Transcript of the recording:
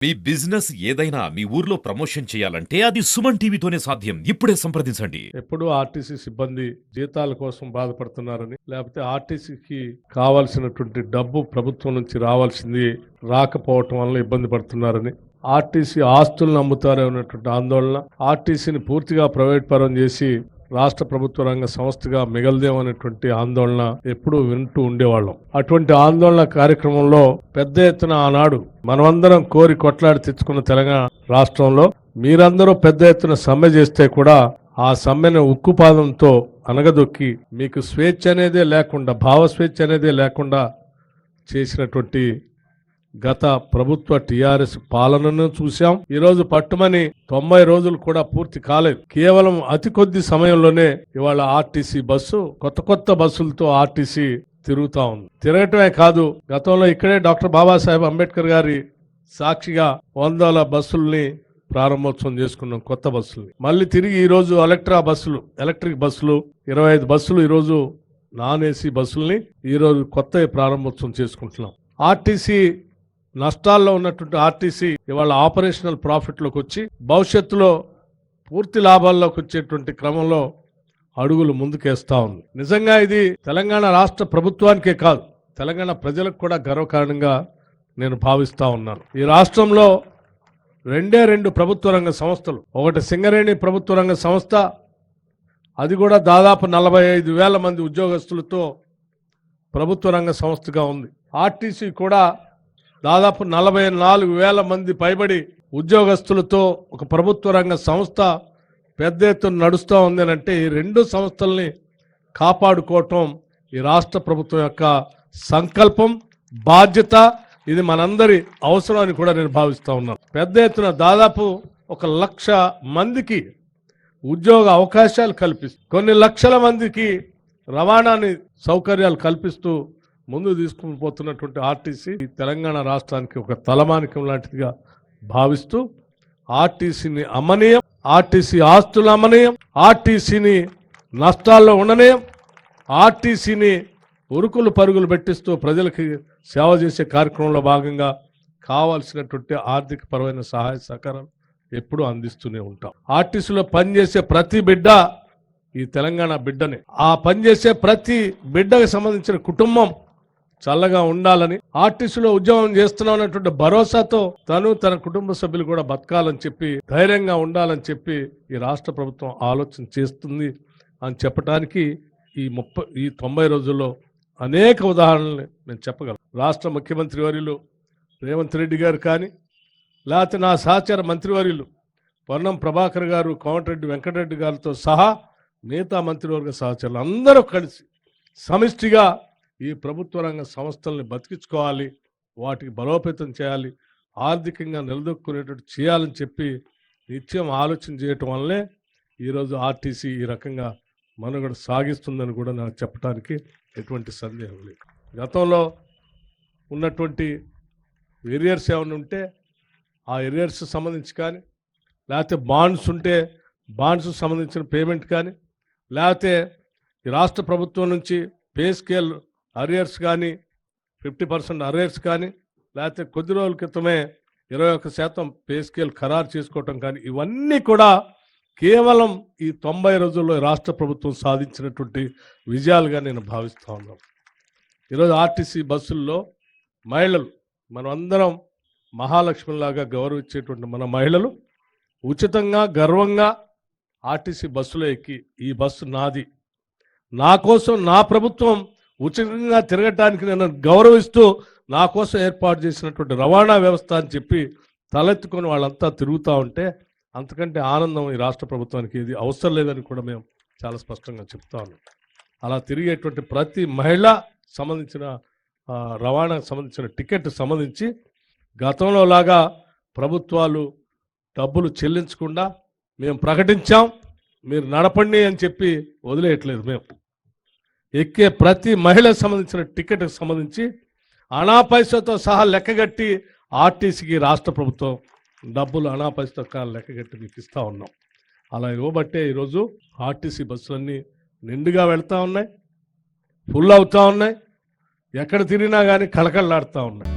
మీ business ఏదైనా మీ ఊర్లో promotion చేయాలంటే అది సుమన్ టీవీతోనే సాధ్యం. ఇప్పుడే సంప్రదించండి. ఎప్పుడు ఆర్టీసీ సిబ్బంది జీతాల కోసం బాధపడుతున్నారని, లేకపోతే ఆర్టీసీకి కావాల్సినటువంటి డబ్బు ప్రభుత్వం నుంచి రావాల్సింది రాకపోవటం వల్ల ఇబ్బంది పడుతున్నారని, ఆర్టీసీ ఆస్తులను అమ్ముతారనేటువంటి ఆందోళన, ఆర్టీసీని పూర్తిగా ప్రైవేట్ పరం చేసి రాష్ట్ర ప్రభుత్వ రంగ సంస్థగా మిగలదేమనేటువంటి ఆందోళన ఎప్పుడూ వింటూ ఉండేవాళ్ళం. అటువంటి ఆందోళన కార్యక్రమంలో పెద్ద ఎత్తున ఆనాడు మనమందరం కోరి కొట్లాడి తెచ్చుకున్న తెలంగాణ రాష్ట్రంలో మీరందరూ పెద్ద ఎత్తున సమ్మె చేస్తే కూడా ఆ సమ్మెను ఉక్కుపాదంతో అనగదొక్కి మీకు స్వేచ్ఛ అనేదే లేకుండా, భావ స్వేచ్ఛ అనేదే లేకుండా చేసినటువంటి గత ప్రభుత్వ టీఆర్ఎస్ పాలనను చూశాం. ఈరోజు పట్టుమని 90 రోజులు కూడా పూర్తి కాలేదు. కేవలం అతి కొద్ది సమయంలోనే ఇవాళ ఆర్టీసీ బస్సు కొత్త బస్సులతో ఆర్టీసీ తిరుగుతా ఉంది. తిరగటమే కాదు, గతంలో ఇక్కడే డాక్టర్ బాబాసాహెబ్ అంబేద్కర్ గారి సాక్షిగా 100 బస్సుల్ని ప్రారంభోత్సవం చేసుకున్నాం, కొత్త బస్సుల్ని. మళ్ళీ తిరిగి ఈరోజు ఎలక్ట్రిక్ బస్సులు 25 బస్సులు ఈరోజు నాన్ ఏసీ బస్సుల్ని ఈరోజు కొత్త ప్రారంభోత్సవం చేసుకుంటున్నాం. ఆర్టీసీ నష్టాల్లో ఉన్నటువంటి ఆర్టీసీ ఇవాళ ఆపరేషనల్ ప్రాఫిట్లోకి వచ్చి భవిష్యత్తులో పూర్తి లాభాల్లోకి వచ్చేటువంటి క్రమంలో అడుగులు ముందుకేస్తా ఉంది. నిజంగా ఇది తెలంగాణ రాష్ట్ర ప్రభుత్వానికే కాదు, తెలంగాణ ప్రజలకు కూడా గర్వకారణంగా నేను భావిస్తా ఉన్నాను. ఈ రాష్ట్రంలో 2 ప్రభుత్వ రంగ సంస్థలు, ఒకటి సింగరేణి ప్రభుత్వ రంగ సంస్థ, అది కూడా దాదాపు 45,000 మంది ఉద్యోగస్తులతో ప్రభుత్వ రంగ సంస్థగా ఉంది. ఆర్టీసీ కూడా దాదాపు 44,000 మంది పైబడి ఉద్యోగస్తులతో ఒక ప్రభుత్వ రంగ సంస్థ పెద్ద ఎత్తున నడుస్తూ ఉంది అంటే ఈ 2 సంస్థల్ని కాపాడుకోవటం ఈ రాష్ట్ర ప్రభుత్వం యొక్క సంకల్పం, బాధ్యత. ఇది మనందరి అవసరం అని కూడా నేను భావిస్తూ ఉన్నాను. పెద్ద ఎత్తున దాదాపు 1,00,000 మందికి ఉద్యోగ అవకాశాలు కల్పిస్తూ, కొన్ని లక్షల మందికి రవాణాని సౌకర్యాలు కల్పిస్తూ ముందు తీసుకుని పోతున్నటువంటి ఆర్టీసీ తెలంగాణ రాష్ట్రానికి ఒక తలమానికం లాంటిదిగా భావిస్తూ ఆర్టీసీని అమ్మనీయం, ఆర్టీసీ ఆస్తులు అమ్మనీయం, ఆర్టీసీని నష్టాల్లో ఉండనీయం, ఆర్టీసీని ఉరుకులు పరుగులు పెట్టిస్తూ ప్రజలకి సేవ చేసే కార్యక్రమంలో భాగంగా కావాల్సినటువంటి ఆర్థిక పరమైన సహాయ సహకారాలు ఎప్పుడూ అందిస్తూనే ఉంటాం. ఆర్టీసీలో పనిచేసే ప్రతి బిడ్డ ఈ తెలంగాణ బిడ్డనే. ఆ పనిచేసే ప్రతి బిడ్డకు సంబంధించిన కుటుంబం చల్లగా ఉండాలని, ఆర్టీసీలో ఉద్యోగం చేస్తున్నామన్నటువంటి భరోసాతో తన కుటుంబ సభ్యులు కూడా బతకాలని చెప్పి, ధైర్యంగా ఉండాలని చెప్పి ఈ రాష్ట్ర ప్రభుత్వం ఆలోచన చేస్తుంది అని చెప్పడానికి ఈ 90 రోజుల్లో అనేక ఉదాహరణలు నేను చెప్పగలను. రాష్ట్ర ముఖ్యమంత్రి వర్యులు రేవంత్ రెడ్డి గారు కానీ, లేకపోతే నా సహచర మంత్రివర్యులు పొన్నం ప్రభాకర్ గారు, కోమటిరెడ్డి వెంకటరెడ్డి గారితో సహా మిగతా మంత్రివర్గ సహచరులు అందరూ కలిసి సమిష్టిగా ఈ ప్రభుత్వ రంగ సంస్థల్ని బతికించుకోవాలి, వాటికి బలోపేతం చేయాలి, ఆర్థికంగా నిలదొక్కునేటట్టు చేయాలని చెప్పి నిత్యం ఆలోచన చేయటం వల్లనే ఈరోజు ఆర్టీసీ ఈ రకంగా మనుగడ సాగిస్తుందని కూడా నాకు చెప్పడానికి ఎటువంటి సందేహం లేదు. గతంలో ఉన్నటువంటి ఎరియర్స్ ఏమైనా ఉంటే ఆ ఎరియర్స్ సంబంధించి కానీ, లేకపోతే బాండ్స్ ఉంటే బాండ్స్ సంబంధించిన పేమెంట్ కానీ, లేకపోతే ఈ రాష్ట్ర ప్రభుత్వం నుంచి పే స్కేల్ అరియర్స్ కానీ 50% అరియర్స్ కానీ, లేకపోతే కొద్ది రోజుల క్రితమే 21% పే స్కేల్ ఖరారు చేసుకోవటం కానీ, ఇవన్నీ కూడా కేవలం ఈ 90 రోజుల్లో రాష్ట్ర ప్రభుత్వం సాధించినటువంటి విజయాలుగా నేను భావిస్తూ ఉన్నాను. ఈరోజు ఆర్టీసీ బస్సుల్లో మహిళలు, మనం అందరం మహాలక్ష్మిలాగా గౌరవించేటువంటి మన మహిళలు ఉచితంగా గర్వంగా ఆర్టీసీ బస్సులో ఎక్కి ఈ బస్సు నాది, నా కోసం నా ప్రభుత్వం ఉచితంగా తిరగటానికి నేను గౌరవిస్తూ నా కోసం ఏర్పాటు చేసినటువంటి రవాణా వ్యవస్థ అని చెప్పి తలెత్తుకొని వాళ్ళంతా తిరుగుతూ ఉంటే అంతకంటే ఆనందం ఈ రాష్ట్ర ప్రభుత్వానికి ఇది అవసరం లేదని కూడా మేము చాలా స్పష్టంగా చెప్తా ఉన్నాం. అలా తిరిగేటువంటి ప్రతి మహిళ సంబంధించిన రవాణాకు సంబంధించిన టికెట్ సంబంధించి గతంలో లాగా ప్రభుత్వాలు డబ్బులు చెల్లించకుండా మేము ప్రకటించాం, మీరు నడపండి అని చెప్పి వదిలేయట్లేదు. మేము ఎక్కే ప్రతి మహిళకు సంబంధించిన టికెట్కి సంబంధించి అనాపైసతో సహా లెక్కగట్టి ఆర్టీసీకి రాష్ట్ర ప్రభుత్వం డబ్బులు అనాపైసతో లెక్కగట్టి మీకు ఇస్తూ ఉన్నాం. అలా ఇవ్వబట్టే ఈరోజు ఆర్టీసీ బస్సులన్నీ నిండుగా వెళ్తూ ఉన్నాయి, ఫుల్ అవుతూ ఉన్నాయి, ఎక్కడ తిరిగినా కానీ కళకళలాడుతూ ఉన్నాయి.